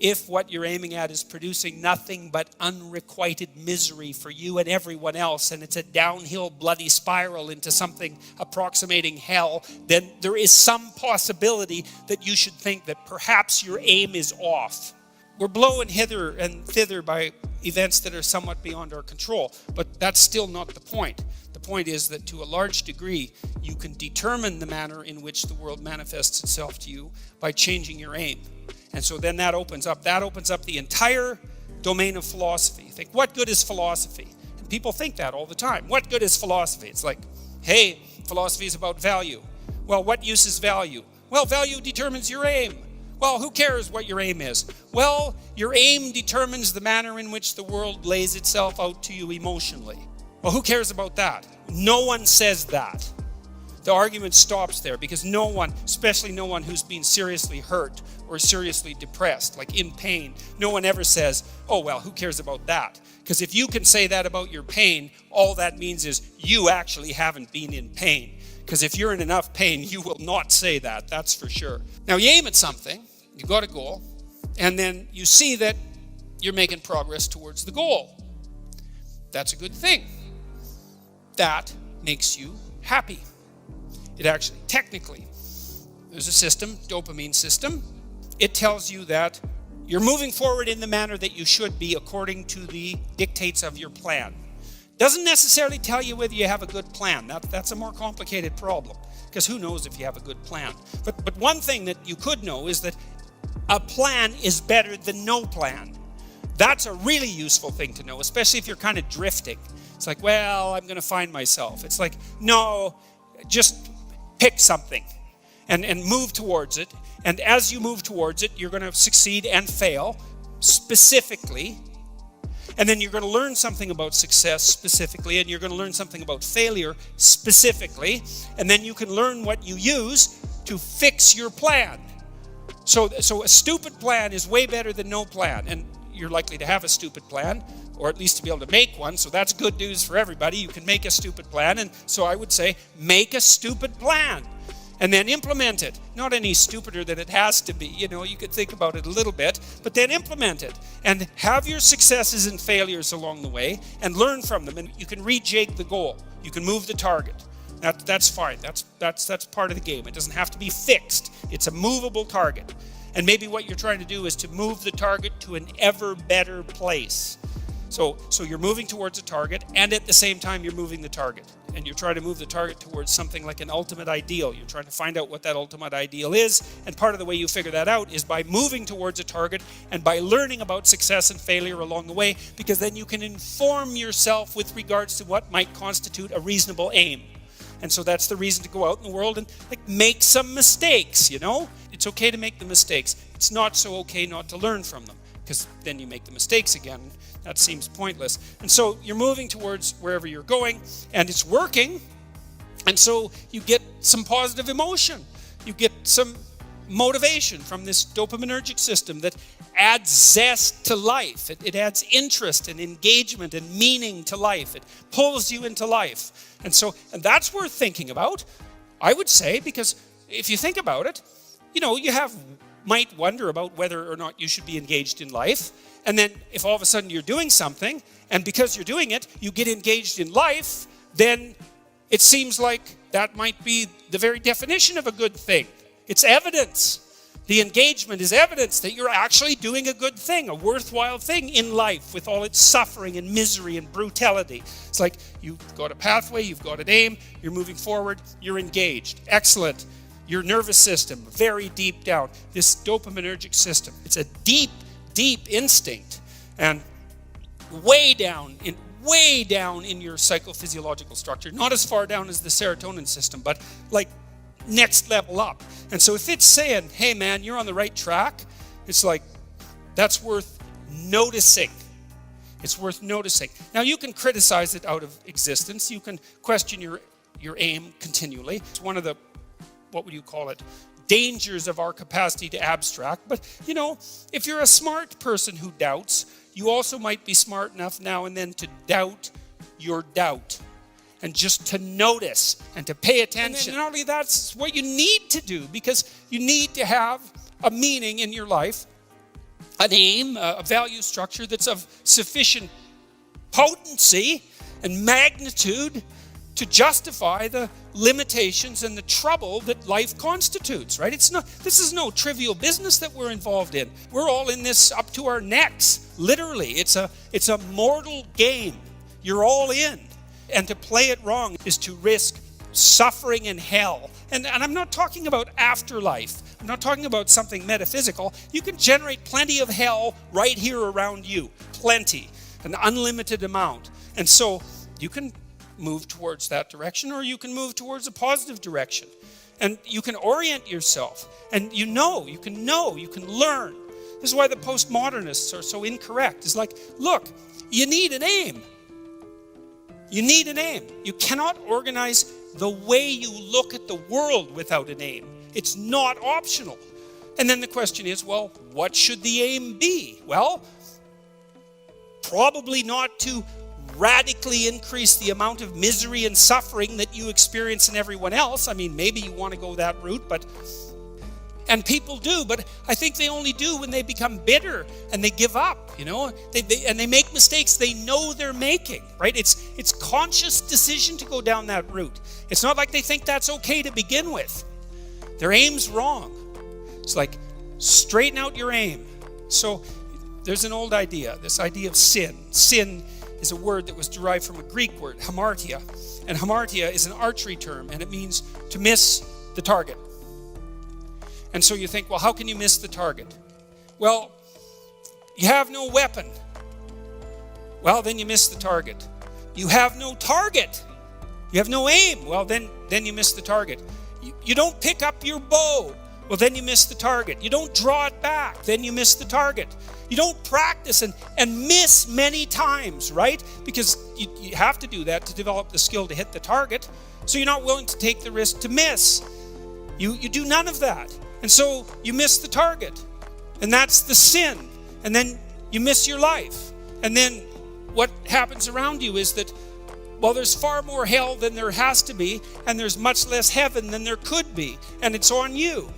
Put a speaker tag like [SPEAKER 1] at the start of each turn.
[SPEAKER 1] if what you're aiming at is producing nothing but unrequited misery for you and everyone else, and it's a downhill bloody spiral into something approximating hell, then there is some possibility that you should think that perhaps your aim is off. We're blown hither and thither by events that are somewhat beyond our control, but that's still not the point. The point is that to a large degree, you can determine the manner in which the world manifests itself to you by changing your aim. And so then that opens up the entire domain of philosophy. You think, what good is philosophy? And people think that all the time. What good is philosophy? It's like, hey, philosophy is about value. Well, what use is value? Well, value determines your aim. Well, who cares what your aim is? Well, your aim determines the manner in which the world lays itself out to you emotionally. Well, who cares about that? No one says that. The argument stops there because no one, especially no one who's been seriously hurt or seriously depressed, like in pain, no one ever says, oh, well, who cares about that? Because if you can say that about your pain, all that means is you actually haven't been in pain. Because if you're in enough pain, you will not say that, that's for sure. Now, you aim at something, you got a goal, and then you see that you're making progress towards the goal. That's a good thing. That makes you happy. It actually, technically, there's a system, dopamine system. It tells you that you're moving forward in the manner that you should be according to the dictates of your plan. Doesn't necessarily tell you whether you have a good plan. That's a more complicated problem, because who knows if you have a good plan. But one thing that you could know is that a plan is better than no plan. That's a really useful thing to know, especially if you're kind of drifting. It's like, well, I'm going to find myself. It's like, no, just pick something and move towards it. And as you move towards it, you're going to succeed and fail specifically. And then you're going to learn something about success specifically, and you're going to learn something about failure specifically. And then you can learn what you use to fix your plan. So a stupid plan is way better than no plan. And you're likely to have a stupid plan, or at least to be able to make one. So that's good news for everybody. You can make a stupid plan. And so I would say, make a stupid plan and then implement it. Not any stupider than it has to be. You know, you could think about it a little bit, but then implement it and have your successes and failures along the way and learn from them. And you can rejig the goal. You can move the target. That's fine. That's part of the game. It doesn't have to be fixed. It's a movable target. And maybe what you're trying to do is to move the target to an ever better place. So you're moving towards a target, and at the same time you're moving the target. And you're trying to move the target towards something like an ultimate ideal. You're trying to find out what that ultimate ideal is. And part of the way you figure that out is by moving towards a target and by learning about success and failure along the way, because then you can inform yourself with regards to what might constitute a reasonable aim. And so that's the reason to go out in the world and make some mistakes, you know? It's okay to make the mistakes. It's not so okay not to learn from them, because then you make the mistakes again. That seems pointless. And so you're moving towards wherever you're going, and it's working. And so you get some positive emotion. You get some motivation from this dopaminergic system that adds zest to life. It adds interest and engagement and meaning to life. It pulls you into life. And that's worth thinking about, I would say, because if you think about it, you know, you might wonder about whether or not you should be engaged in life. And then if all of a sudden you're doing something, and because you're doing it, you get engaged in life, then it seems like that might be the very definition of a good thing. It's evidence. The engagement is evidence that you're actually doing a good thing, a worthwhile thing in life with all its suffering and misery and brutality. It's like you've got a pathway, you've got an aim, you're moving forward, you're engaged. Excellent. Your nervous system, very deep down, this dopaminergic system, it's a deep, deep instinct, and way down in your psychophysiological structure, not as far down as the serotonin system, but like next level up. And so if it's saying, hey man, you're on the right track, it's like, that's worth noticing. It's worth noticing. Now you can criticize it out of existence. You can question your aim continually. It's one of the, what would you call it, dangers of our capacity to abstract. But, you know, if you're a smart person who doubts, you also might be smart enough now and then to doubt your doubt. And just to notice and to pay attention. And not only that's what you need to do, because you need to have a meaning in your life an aim, a value structure that's of sufficient potency and magnitude to justify the limitations and the trouble that life constitutes, right? This is no trivial business that we're involved in. We're all in this up to our necks, literally. It's a mortal game. You're all in. And to play it wrong is to risk suffering and hell. And I'm not talking about afterlife. I'm not talking about something metaphysical. You can generate plenty of hell right here around you. Plenty. An unlimited amount. And so you can move towards that direction, or you can move towards a positive direction. And you can orient yourself. And you can learn. This is why the postmodernists are so incorrect. It's like, look, you need an aim. You need an aim. You cannot organize the way you look at the world without an aim. It's not optional. And then the question is, well, what should the aim be? Well, probably not to radically increase the amount of misery and suffering that you experience in everyone else. I mean, maybe you want to go that route, and people do, but I think they only do when they become bitter and they give up, they make mistakes they know they're making, right? It's conscious decision to go down that route. It's not like they think that's okay to begin with. Their aim's wrong. It's like, straighten out your aim. So there's an old idea, this idea of sin. Sin is a word that was derived from a Greek word, hamartia. And hamartia is an archery term, and it means to miss the target. And so you think, well, how can you miss the target? Well, you have no weapon. Well, then you miss the target. You have no target. You have no aim. Well, then you miss the target. You don't pick up your bow. Well, then you miss the target. You don't draw it back. Then you miss the target. You don't practice and miss many times, right? Because you have to do that to develop the skill to hit the target. So you're not willing to take the risk to miss. You do none of that. And so you miss the target. And that's the sin. And then you miss your life. And then what happens around you is that, well, there's far more hell than there has to be, and there's much less heaven than there could be. And it's on you.